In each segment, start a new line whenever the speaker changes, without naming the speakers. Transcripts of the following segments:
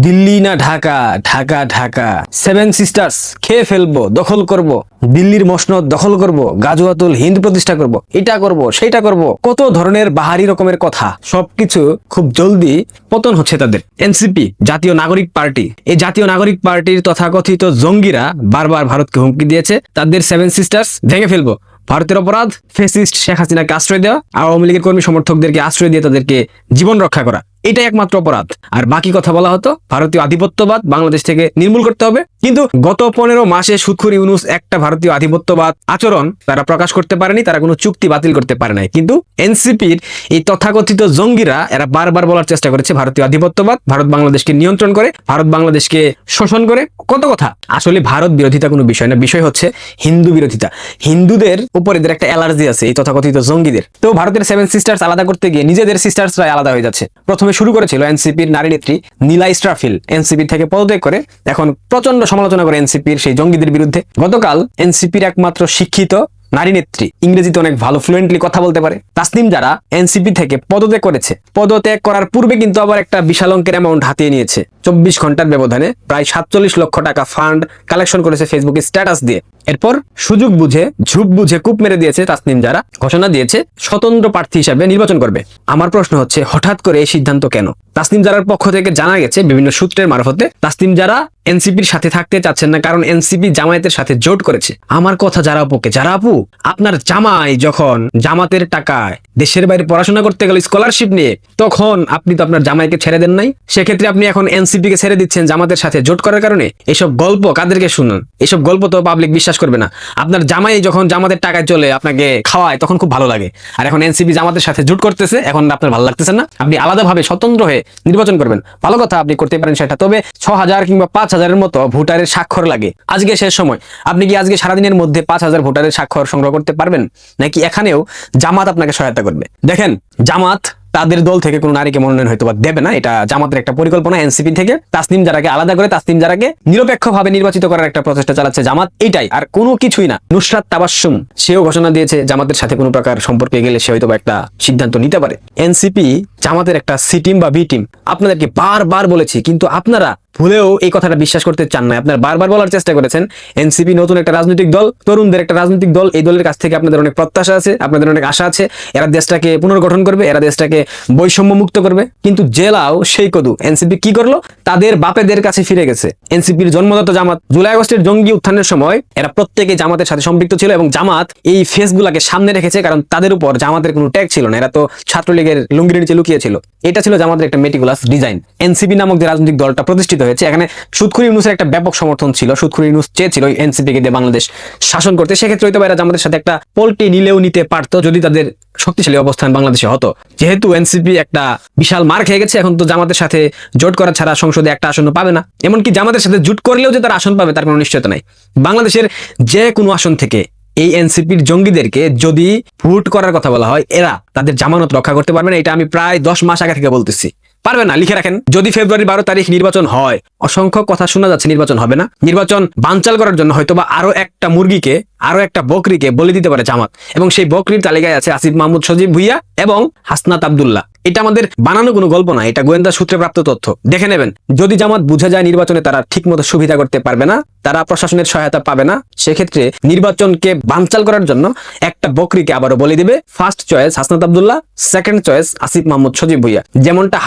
দিল্লি না Dhaka, Dhaka Dhaka, seven sisters খেয়ে ফেলবো, দখল করব, দিল্লির মসনদ দখল করব, গাজওয়াতুল হিন্দ প্রতিষ্ঠা করব, এটা করব সেটা করব, কত ধরনের বাহারি রকমের কথা। সবকিছু খুব জলদি পতন হচ্ছে তাদের। এনসিপি জাতীয় নাগরিক পার্টি, এই জাতীয় নাগরিক পার্টির তথাকথিত জঙ্গিরা বারবার ভারতকে হুমকি দিয়েছে তাদের সেভেন সিস্টার্স ভেঙে ফেলবো। ভারতের অপরাধ ফ্যাসিস্ট শেখ হাসিনাকে আশ্রয় দেওয়া, আওয়ামী লীগের কর্মী সমর্থকদেরকে আশ্রয় দিয়ে তাদেরকে জীবন রক্ষা করা, এটাই একমাত্র অপরাধ। আর বাকি কথা বলা হতো ভারতীয় আধিপত্যবাদ বাংলাদেশ থেকে নির্মূল করতে হবে। কিন্তু গত 15 মাসে সুৎখুর ইউনূস একটা ভারতীয় আধিপত্যবাদ আচরণ তারা প্রকাশ করতে পারেনি, তারা কোনো চুক্তি বাতিল করতে পারে নাই। কিন্তু এনসিপির এই তথাকথিত জঙ্গিরা এরা বারবার বলার চেষ্টা করেছে ভারতীয় আধিপত্যবাদ ভারত বাংলাদেশকে নিয়ন্ত্রণ করে, ভারত বাংলাদেশকে শোষণ করে। কত কথা। আসলে ভারত বিরোধিতা কোনো বিষয় না, বিষয় হচ্ছে হিন্দু বিরোধিতা। হিন্দুদের উপর এদের একটা অ্যালার্জি আছে এই তথাকথিত জঙ্গিদের। তো ভারতের সেভেন সিস্টার্স আলাদা করতে গিয়ে নিজেদের সিস্টার্সরাই আলাদা হয়ে যাচ্ছে। প্রথমে শুরু করেছিল এনসিপির নারী নেত্রী নীলা ইসরাফিল, এনসিপি থেকে পদত্যাগ করে এখন প্রচন্ড সমালোচনা করে এনসিপির সেই জঙ্গিদের বিরুদ্ধে। গতকাল এনসিপির একমাত্র শিক্ষিত নারী নেত্রী, ইংরেজিতে অনেক ভালো ফ্লুয়েন্টলি কথা বলতে পারে, তাসনিম জারা এনসিপি থেকে পদত্যাগ করেছে। পদত্যাগ করার পূর্বে কিন্তু আবার একটা বিশাল অঙ্কের অ্যামাউন্ট হাতিয়ে নিয়েছে। 24 ঘন্টার ব্যবধানে প্রায় 47 লক্ষ টাকা ফান্ড কালেকশন করেছে ফেসবুকে স্ট্যাটাস দিয়ে। এরপর সুযোগ বুঝে ঝুপ বুঝে কূপ মেরে দিয়েছে তাসনিম জারা, ঘোষণা দিয়েছে স্বতন্ত্র প্রার্থী হিসাবে নির্বাচন করবে। আমার প্রশ্ন হচ্ছে হঠাৎ করে এই সিদ্ধান্ত কেন? তাসনিম জারার পক্ষ থেকে জানা গেছে বিভিন্ন সূত্রের মারফতে তাসনিম জারা এনসিপির সাথে থাকতে চাচ্ছেন না, কারণ এনসিপি জামায়াতের সাথে জোট করেছে। আমার কথা যারা আপুকে, যারা আপু আপনার জামাই যখন জামাতের টাকায় দেশের বাইরে পড়াশোনা করতে গেল স্কলারশিপ নিয়ে, তখন আপনি তো আপনার জামাইকে ছেড়ে দেন নাই। সেক্ষেত্রে আপনি এখন এনসিপি কে ছেড়ে দিচ্ছেন জামাতের সাথে জোট করার কারণে। এসব গল্প কাদেরকে শুনুন, এসব গল্প তো পাবলিক বিশ্বাস করবে না। আপনার জামাই যখন জামাতের টাকায় চলে আপনাকে খাওয়ায় তখন খুব ভালো লাগে, আর এখন এনসিপি জামাতের সাথে জোট করতেছে, এখন আপনার ভালো লাগতেছে না। আপনি আলাদাভাবে স্বতন্ত্র হয়ে নির্বাচন করবেন, ভালো কথা, আপনি করতে পারেন সেটা। তবে 6000 কিংবা 5000-এর মতো ভোটারের স্বাক্ষর লাগে। আজকে শেষ সময়, আপনি কি আজকে সারাদিনের মধ্যে 5000 ভোটারের স্বাক্ষর সংগ্রহ করতে পারবেন? নাকি এখানেও জামাত আপনাকে সহায়তা করবে? দেখেন, জামাত তাদের দল থেকে কোনো নারীকে মনোনয়ন হয়তো বা দেবে না, এটা জামাতের একটা পরিকল্পনা। এনসিপি থেকে তাসনিম জারাকে আলাদা করে তাসনিম জারাকে নিরপেক্ষভাবে নির্বাচিত করার একটা প্রচেষ্টা চালাচ্ছে জামাত, এইটাই, আর কোনো কিছুই না। নুসরাত তাবাসসুম সেও ঘোষণা দিয়েছে জামাতের সাথে কোনো প্রকার সম্পর্কে গেলে সে হয়তো একটা সিদ্ধান্ত নিতে পারে। এনসিপি জামাতের একটা সি টিম বা বি টিম। আপনাদেরকে বারবার বলেছি, কিন্তু আপনারা ভুলেও এই কথাটা বিশ্বাস করতে চান না। আপনারা বারবার বলার চেষ্টা করেছেন এনসিপি নতুন একটা রাজনৈতিক দল, তরুণদের একটা রাজনৈতিক দল। এই দলের কাছ থেকে আপনাদের অনেক প্রত্যাশা আছে, আপনাদের অনেক আশা আছে। এরা দেশটাকে পুনর্গঠন করবে, এরা দেশটাকে বৈষম্য মুক্ত করবে। কিন্তু জেলাও সেই কদু। এনসিপি কি করলো? তাদের বাপেদের কাছে ফিরে গেছে। এনসিপির জন্মদাতা জামাত, জুলাই আগস্টের জঙ্গি উত্থানের সময় এরা প্রত্যেকে জামাতের সাথে সম্পৃক্ত ছিল, এবং জামাত এই ফেসগুলাকে সামনে রেখেছে, কারণ তাদের উপর জামাতের কোনো ট্যাগ ছিল না। এরা তো ছাত্রলীগের লুঙ্গির নিচে লুকিয়ে ছিল। এটা ছিল জামাতের একটা মেটিকুলাস ডিজাইন। এনসিপি নামক যে রাজনৈতিক দলটা প্রতিষ্ঠিত হয়েছে, এখানে সুৎখুর ইউনূসের একটা ব্যাপক সমর্থন ছিল। সুৎখুর ইউনূস চেয়েছিল এনসিপি কে দিয়ে বাংলাদেশ শাসন করতে। সেক্ষেত্রে হয়তো এরা জামাতের সাথে একটা পল্টি নিলেও নিতে পারতো, যদি তাদের শক্তিশালী অবস্থান বাংলাদেশে হতো। যেহেতু এনসিপি একটা বিশাল মার খেয়ে গেছে, এখন তো জামাতের সাথে জোট করা ছাড়া সংসদে একটা আসন পাবে না। এমনকি জামাতের সাথে জোট করলেও যে তারা আসন পাবে তার কোনো নিশ্চয়তা নাই। বাংলাদেশের যে কোনো আসন থেকে এই এনসিপির জঙ্গিদেরকে যদি ভোট করার কথা বলা হয়, এরা তাদের জামানত রক্ষা করতে পারবে না। এটা আমি প্রায় 10 মাস আগে থেকে বলতেছি। পারবে না, লিখে রাখেন। যদি ফেব্রুয়ারি 12 তারিখ নির্বাচন হয়, অসংখ্য কথা শোনা যাচ্ছে নির্বাচন হবে না। নির্বাচন বানচাল করার জন্য হয়তোবা আরো একটা মুরগিকে, আরো একটা বকরিকে বলি দিতে পারে জামাত, এবং সেই বকরির তালিকায় আছে আসিফ মাহমুদ সজীব ভুইয়া এবং হাসনাত আব্দুল্লাহ। এটা আমাদের বানানো কোনো গল্প না, এটা গোয়েন্দা সূত্রে প্রাপ্ত তথ্য। দেখে নেবেন, যদি জামাত বুঝে যায় নির্বাচনে তারা ঠিকমতো সুবিধা করতে পারবে না, তারা প্রশাসনের সহায়তা পাবে না, সেক্ষেত্রে নির্বাচনকে বানচাল করার জন্য একটা বকরিকে আবারও বলি দিবে। First choice Hasnat Abdullah, second choice Asif Mahmud Sajib Bhuiyan. যেমনটা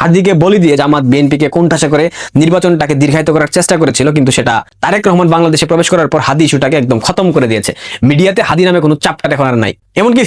হাদিকে বলি দিয়ে জামাত বিএনপিকে কোণঠাসা করে নির্বাচনটাকে দীর্ঘায়িত করার চেষ্টা করেছিল, কিন্তু সেটা তারেক রহমান বাংলাদেশে প্রবেশ করার পর হাদি ইস্যুটাকে একদম খতম করে দিয়েছে। মিডিয়াতে হাদি নামে কোনো চাপটা এখন আর নাই। এমনকি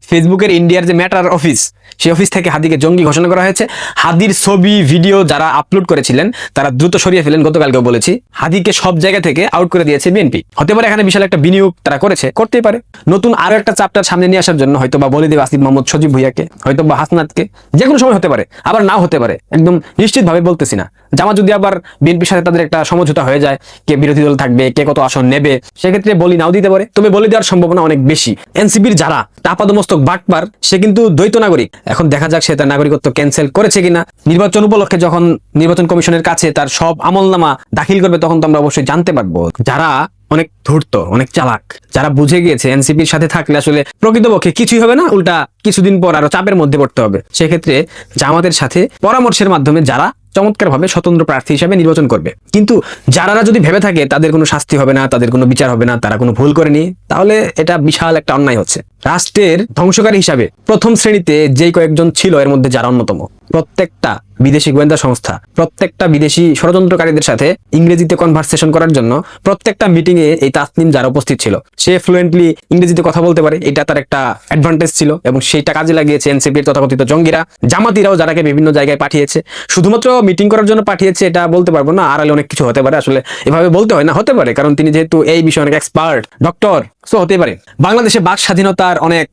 ফেসবুকের ইন্ডিয়ার যে ম্যাটার অফিস, সেই অফিস থেকে হাদিকে জঙ্গি ঘোষণা করা হয়েছে। হাদির ছবি ভিডিও যারা আপলোড করেছিলেন তারা দ্রুত সরিয়ে ফেলেন। গতকালকেও বলেছি, হাদিকে সব জায়গা থেকে আউট করে দিয়েছে বিএনপি। হতে পারে এখানে বিশাল একটা বিনিয়োগ তারা করেছে, করতেই পারে। নতুন আরো একটা চাপটার সামনে নিয়ে আসার জন্য হয়তো বা বলে দেবে আসিফ মাহমুদ সজীব ভুইয়াকে, হয়তো বা হাসনাতকে। যে কোনো সময় হতে পারে, আবার নাও হতে পারে, একদম নিশ্চিত ভাবে বলতেছি না। জামাত যদি আবার বিএনপির সাথে তাদের একটা সমঝোতা হয়ে যায়, কে বিরোধী দল থাকবে, কে কত আসন নেবে, সেক্ষেত্রে বলি নাও দিতে পারে। তবে বলে দেওয়ার সম্ভাবনা অনেক বেশি। এনসিপির যারা আপাদমস্তক বাটপার, সে কিন্তু দ্বৈত নাগরিক। এখন দেখা যাক সে তার নাগরিকত্ব ক্যান্সেল করেছে কিনা। নির্বাচন উপলক্ষে যখন নির্বাচন কমিশনের কাছে তার সব আমলনামা দাখিল করবে, তখন তো আমরা অবশ্যই জানতে পারবো। যারা অনেক ধূর্ত, অনেক চালাক, যারা বুঝে গিয়েছে এনসিপির সাথে থাকলে আসলে প্রকৃতপক্ষে কিছুই হবে না, উল্টা কিছুদিন পর আরো চাপের মধ্যে পড়তে হবে, সেক্ষেত্রে জামাতের সাথে পরামর্শের মাধ্যমে যারা চমৎকারভাবে স্বতন্ত্র প্রার্থী হিসেবে নির্বাচন করবে। কিন্তু যারা যদি ভেবে থাকে তাদের কোনো শাস্তি হবে না, তাদের কোনো বিচার হবে না, তারা কোনো ভুল করেনি, তাহলে এটা বিশাল একটা অন্যায় হচ্ছে। রাষ্ট্রের ধ্বংসকারী হিসাবে প্রথম শ্রেণীতে যেই কয়েকজন ছিল এর মধ্যে যারা অন্যতম, প্রত্যেকটা বিদেশি গোয়েন্দা সংস্থা, প্রত্যেকটা বিদেশি ষড়যন্ত্রকারীদের সাথে ইংরেজিতে কনভারসেশন করার জন্য প্রত্যেকটা মিটিং এ এই তাসনিম যারা উপস্থিত ছিল, সে ফ্লুয়েন্টলি ইংরেজিতে কথা বলতে পারে, এটা তার একটা অ্যাডভান্টেজ ছিল এবং সেইটা কাজে লাগিয়েছে এনসিপির তথাকথিত জঙ্গিরা। জামাতিরাও যারাকে বিভিন্ন জায়গায় পাঠিয়েছে, শুধুমাত্র মিটিং করার জন্য পাঠিয়েছে এটা বলতে পারবো না, আড়ালে অনেক কিছু হতে পারে, আসলে এভাবে বলতে হয় না, হতে পারে, কারণ তিনি যেহেতু এই বিষয়ে অনেক এক্সপার্ট ডক্টর, সো হতে পারে। বাংলাদেশে বাক স্বাধীনতার অনেক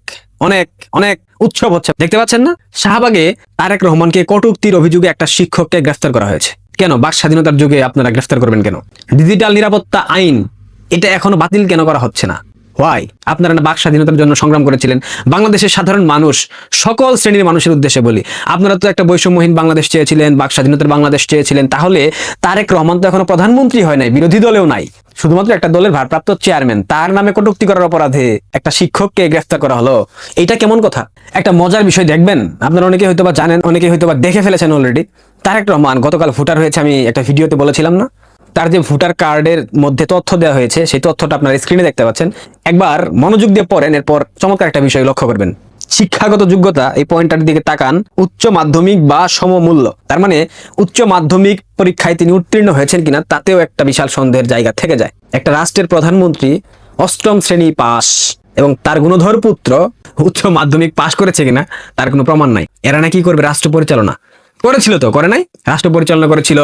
অনেক অনেক উৎসব হচ্ছে, দেখতে পাচ্ছেন না? শাহবাগে তারেক রহমানকে কটূক্তির অভিযোগে একটা শিক্ষককে গ্রেফতার করা হয়েছে। কেন বাক স্বাধীনতার যুগে আপনারা গ্রেফতার করবেন কেন? ডিজিটাল নিরাপত্তা আইন এটা এখনো বাতিল কেন করা হচ্ছে না? হোয়াই? আপনারা না বাক স্বাধীনতার জন্য সংগ্রাম করেছিলেন? বাংলাদেশের সাধারণ মানুষ, সকল শ্রেণীর মানুষের উদ্দেশ্যে বলি, আপনারা তো একটা বৈষম্যহীন বাংলাদেশ চেয়েছিলেন, বাক স্বাধীনতার বাংলাদেশ চেয়েছিলেন, তাহলে তারেক রহমান তো এখনো প্রধানমন্ত্রী হয় নাই, বিরোধী দলেও নাই, শুধুমাত্র একটা দলের ভারপ্রাপ্ত চেয়ারম্যান, তার নামে কটূক্তি করার অপরাধে একটা শিক্ষককে গ্রেফতার করা হলো। এটা কেমন কথা? একটা মজার বিষয় দেখবেন, আপনারা অনেকে হয়তোবা জানেন, অনেকে হয়তোবা দেখে ফেলেছেন অলরেডি। তারেক রহমান গতকাল ভোটার হয়েছে, আমি একটা ভিডিওতে বলেছিলাম না? তার যে ভোটার কার্ডের মধ্যে তথ্য দেওয়া হয়েছে, সেই তথ্যটা আপনারা স্ক্রিনে দেখতে পাচ্ছেন, একবার মনোযোগ দিয়ে পড়েন, এরপর চমৎকার একটা বিষয় লক্ষ্য করবেন। শিক্ষাগত যোগ্যতা, এই পয়েন্টটার দিকে তাকান, উচ্চ মাধ্যমিক বা সমমূল্য, তার মানে উচ্চ মাধ্যমিক পরীক্ষায় তিনি উত্তীর্ণ হয়েছেন কিনা তাতেও একটা বিশাল সন্দেহের জায়গা থেকে যায়। একটা রাষ্ট্রের প্রধানমন্ত্রী অষ্টম শ্রেণী পাস এবং তার গুণধর পুত্র উচ্চ মাধ্যমিক পাস করেছে কিনা তার কোনো প্রমাণ নাই। এরা নাকি করবে রাষ্ট্র পরিচালনা, করেছিল তো, করে নাই? রাষ্ট্র পরিচালনা করেছিল,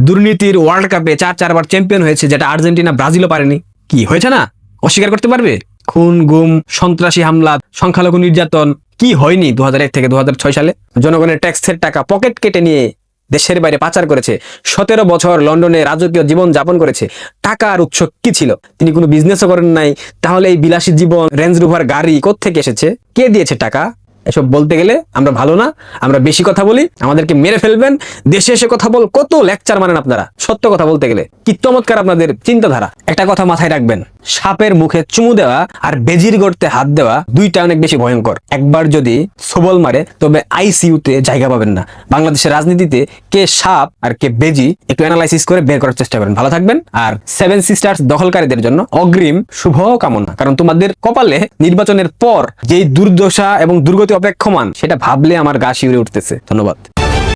দুর্নীতির ওয়ার্ল্ড কাপে 4 বার চ্যাম্পিয়ন হয়েছে, যেটা আর্জেন্টিনা ব্রাজিলও পারেনি। কি হয়েছে না? অস্বীকার করতে পারবে? খুন, গুম, সন্ত্রাসী হামলা, সংখ্যালঘু নির্যাতন, কি হয়নি 2001 থেকে 2006 সালে? জনগণের ট্যাক্সের টাকা পকেট কেটে নিয়ে দেশের বাইরে পাচার করেছে, 17 বছর লন্ডনে রাজকীয় জীবন যাপন করেছে। টাকার উৎস কি ছিল? তিনি কোনো বিজনেসও করেন নাই, তাহলে এই বিলাসী জীবন, রেঞ্জ রোভার গাড়ি কোত্থেকে এসেছে? কে দিয়েছে টাকা? এসব বলতে গেলে আমরা ভালো না, আমরা বেশি কথা বলি, আমাদেরকে মেরে ফেলবেন। দেশে এসে কথা বল, কত লেকচার মানেন আপনারা সত্য কথা বলতে গেলে। কি চমৎকার আপনাদের চিন্তাধারা। একটা কথা মাথায় রাখবেন, সাপের মুখে চুমু দেওয়া আর বেজির গর্তে হাত দেওয়া দুইটা অনেক বেশি ভয়ঙ্কর। একবার যদি সবল মারে তবে আইসিইউতে জায়গা পাবেন না। বাংলাদেশের রাজনীতিতে কে সাপ আর কে বেজি একটু অ্যানালাইসিস করে বের করার চেষ্টা করেন। ভালো থাকবেন। আর 7 সিস্টার্স দখলকারীদের জন্য অগ্রিম শুভ কামনা, কারণ তোমাদের কপালে নির্বাচনের পর যেই দুর্দশা এবং দুর্গতি অপেক্ষমান, সেটা ভাবলে আমার গা শিউরে উঠতেছে। ধন্যবাদ।